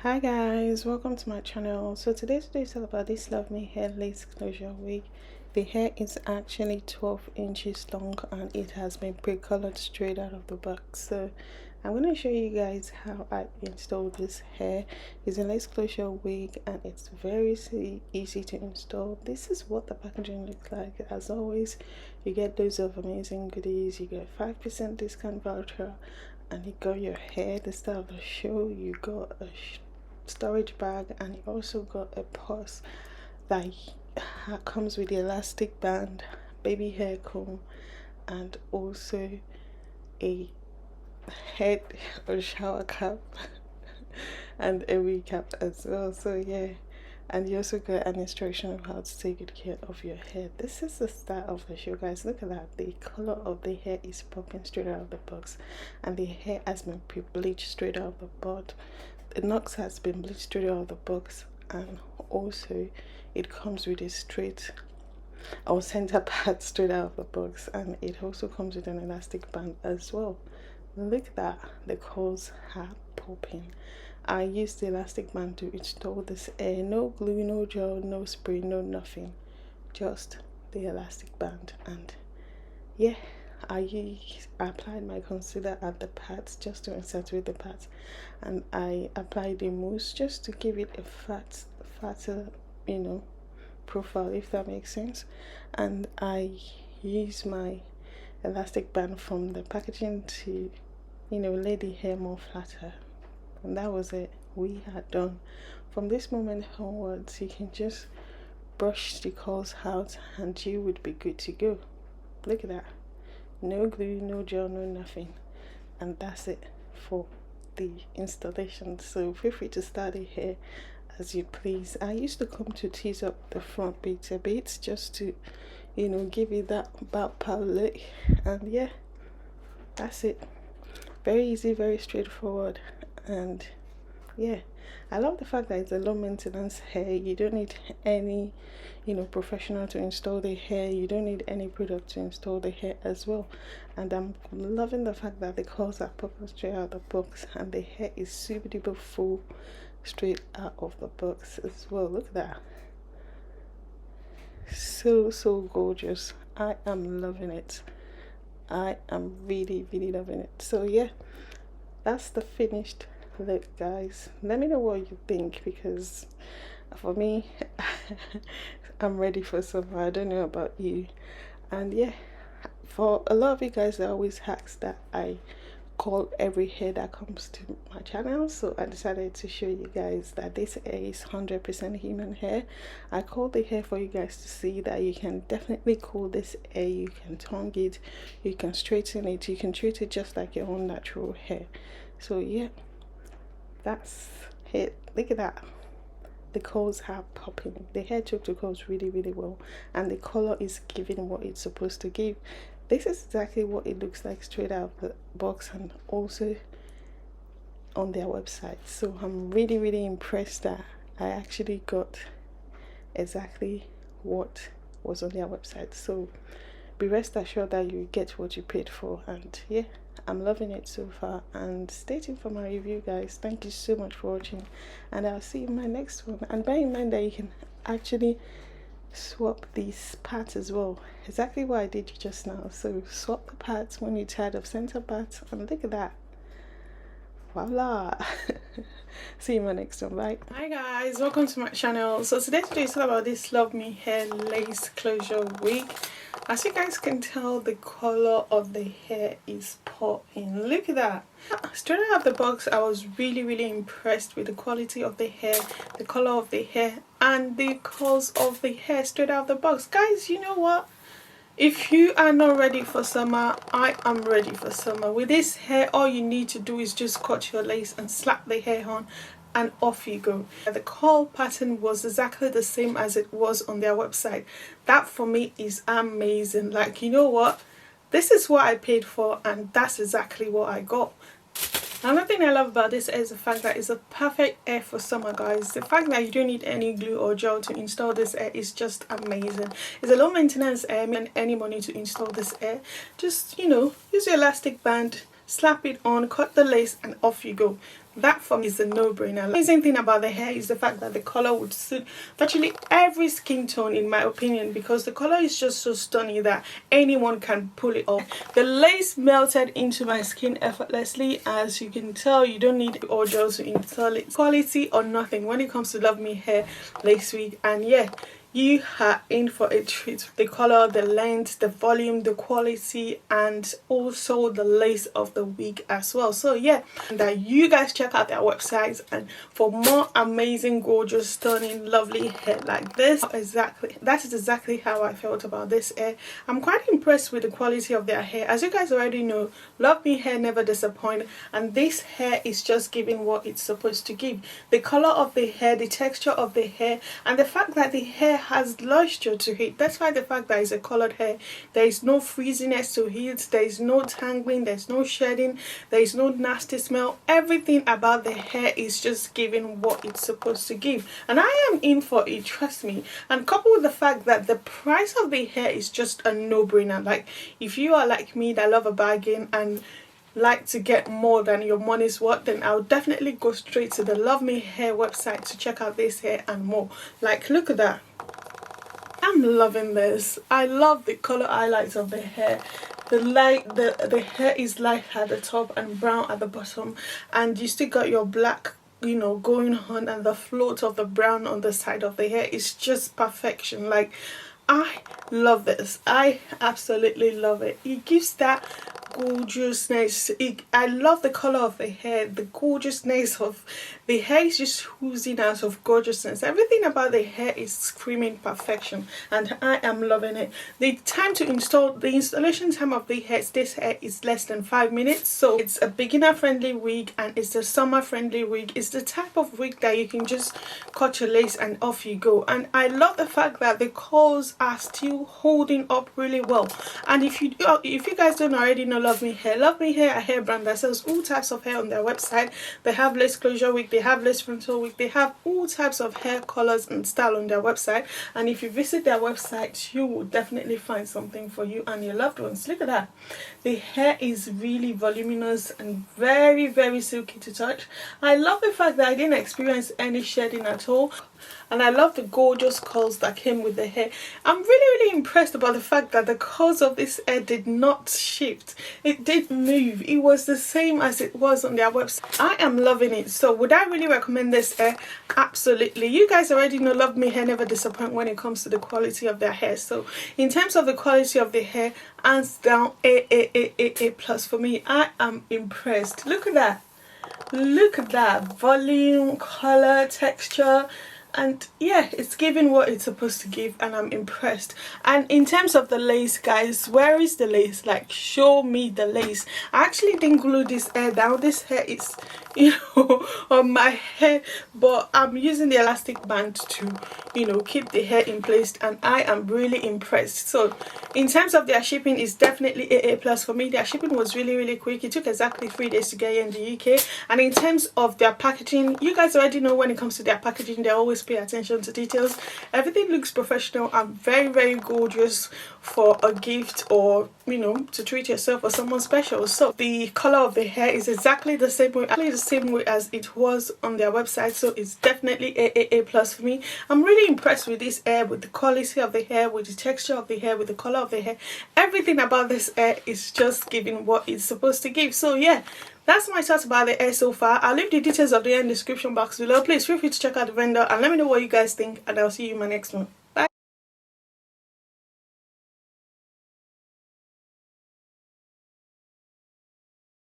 Hi guys, welcome to my channel. So today's video is all about this Love Me Hair lace closure wig. The hair is actually 12 inches long and it has been pre-colored straight out of the box. So I'm going to show you guys how I installed this hair. It's a lace closure wig and it's very easy to install. This is what the packaging looks like. As always, you get loads of amazing goodies. You get 5% discount voucher and you got your hair, the start of the show. You got a storage bag, and you also got a purse that comes with the elastic band, baby hair comb, and also a head or shower cap and a wig cap as well. So yeah, and you also got an instruction of how to take good care of your hair. This is the start of the show, guys. Look at that. The color of the hair is popping straight out of the box, and the hair has been bleached straight out of the board. The knots has been bleached straight out of the box, and also it comes with a straight or center part straight out of the box, and it also comes with an elastic band as well. Look at that, the curls are popping. I used the elastic band to install this hair. No glue, no gel, no spray, no nothing, just the elastic band. And yeah, I applied my concealer at the parts just to accentuate the parts, and I applied the mousse just to give it a fatter, profile, if that makes sense. And I used my elastic band from the packaging to, lay the hair more flatter, and that was it. We are done. From this moment onwards, you can just brush the curls out and you would be good to go. Look at that. No glue, no gel, no nothing, and that's it for the installation. So feel free to style the hair as you please. I used to come to tease up the front bit a bit just to give it that bob look, and yeah, that's it. Very easy, very straightforward, and yeah, I love the fact that it's a low maintenance hair. You don't need any professional to install the hair. You don't need any product to install the hair as well. And I'm loving the fact that the curls are popping straight out of the box, and the hair is super duper full straight out of the box as well. Look at that. So gorgeous. I am loving it. I am really loving it. So yeah, that's the finished look, guys. Let me know what you think, because for me I'm ready for summer. I don't know about you. And yeah, for a lot of you guys, there are always hacks that I call every hair that comes to my channel, so I decided to show you guys that this hair is 100% human hair. I call the hair for you guys to see that you can definitely call this hair. You can tongue it, you can straighten it, you can treat it just like your own natural hair. So yeah, that's it. Look at that. The curls are popping. The hair took the curls really well, and the color is giving what it's supposed to give. This is exactly what it looks like straight out of the box, and also on their website. So I'm really impressed that I actually got exactly what was on their website. So be rest assured that you get what you paid for. And yeah, I'm loving it so far, and stay tuned for my review, guys. Thank you so much for watching, and I'll see you in my next one. And bear in mind that you can actually swap these parts as well, exactly what I did just now. So swap the parts when you're tired of center parts, and look at that. Voila. See you in my next one. Bye. Hi guys, welcome to my channel. So today's video is all about this Love Me Hair lace closure wig. As you guys can tell, the color of the hair is popping. Look at that. Straight out of the box, I was really impressed with the quality of the hair, the color of the hair, and the curls of the hair straight out of the box. Guys, you know what? If you are not ready for summer, I am ready for summer. With this hair, all you need to do is just cut your lace and slap the hair on, and off you go. The curl pattern was exactly the same as it was on their website. That for me is amazing. Like, you know what? This is what I paid for, and that's exactly what I got. Another thing I love about this is the fact that it's a perfect hair for summer, guys. The fact that you don't need any glue or gel to install this hair is just amazing. It's a low maintenance hair, and any money to install this hair. Just, use your elastic band, slap it on, cut the lace, and off you go. That for me is a no-brainer. The amazing thing about the hair is the fact that the color would suit virtually every skin tone, in my opinion, because the color is just so stunning that anyone can pull it off. The lace melted into my skin effortlessly. As you can tell, you don't need oil to install it. Quality or nothing when it comes to Love Me Hair lace wig. And yeah, you are in for a treat. The color, the length, the volume, the quality, and also the lace of the wig as well. So yeah, that you guys check out their websites and for more amazing, gorgeous, stunning, lovely hair like this. That is exactly how I felt about this hair. I'm quite impressed with the quality of their hair. As you guys already know, Love Me Hair never disappoint, and this hair is just giving what it's supposed to give. The color of the hair, the texture of the hair, and the fact that the hair has luster to it. That's why the fact that it's a colored hair, there is no frizziness to it, there is no tangling, there's no shedding, there is no nasty smell. Everything about the hair is just giving what it's supposed to give, and I am in for it, trust me. And coupled with the fact that the price of the hair is just a no-brainer. Like, if you are like me that love a bargain and like to get more than your money's worth, then I'll definitely go straight to the Love Me Hair website to check out this hair and more. Like, look at that. I'm loving this. I love the color highlights of the hair. The hair is light at the top and brown at the bottom, and you still got your black, you know, going on, and the float of the brown on the side of the hair is just perfection. Like, I love this. I absolutely love it. It gives that gorgeousness. I love the color of the hair. The gorgeousness of the hair is just oozing out of gorgeousness. Everything about the hair is screaming perfection, and I am loving it. The time to install, the installation time of the hair, this hair is less than 5 minutes. So it's a beginner friendly wig, and it's a summer friendly wig. It's the type of wig that you can just cut your lace and off you go. And I love the fact that the curls are still holding up really well. And if you guys don't already know Love Me Hair, Love Me Hair, a hair brand that sells all types of hair on their website. They have lace closure wig, they have lace frontal wig, they have all types of hair colors and style on their website. And if you visit their website, you will definitely find something for you and your loved ones. Look at that. The hair is really voluminous and very, very silky to touch. I love the fact that I didn't experience any shedding at all, and I love the gorgeous curls that came with the hair. I'm really impressed about the fact that the curls of this hair did not shift. It did move. It was the same as it was on their website. I am loving it. So would I really recommend this hair? Absolutely. You guys already know Love Me Hair never disappoint when it comes to the quality of their hair. So in terms of the quality of the hair, hands down A plus for me. I am impressed. Look at that. Look at that volume, color, texture. And yeah, it's giving what it's supposed to give, and I'm impressed. And in terms of the lace, guys, where is the lace? Like, show me the lace. I actually didn't glue this hair down. This hair is, you know, on my hair, but I'm using the elastic band to, you know, keep the hair in place, and I am really impressed. So in terms of their shipping, it's definitely AA plus for me. Their shipping was really quick. It took exactly 3 days to get here in the UK. And in terms of their packaging, you guys already know when it comes to their packaging, they always pay attention to details. Everything looks professional and very gorgeous for a gift, or, you know, to treat yourself or someone special. So the color of the hair is exactly the same way as it was on their website. So it's definitely AA plus for me. I'm really impressed with this hair, with the quality of the hair, with the texture of the hair, with the color of the hair. Everything about this hair is just giving what it's supposed to give. So yeah, that's my thoughts about the hair so far. I'll leave the details of the hair in the description box below. Please feel free to check out the vendor and let me know what you guys think, and I'll see you in my next one.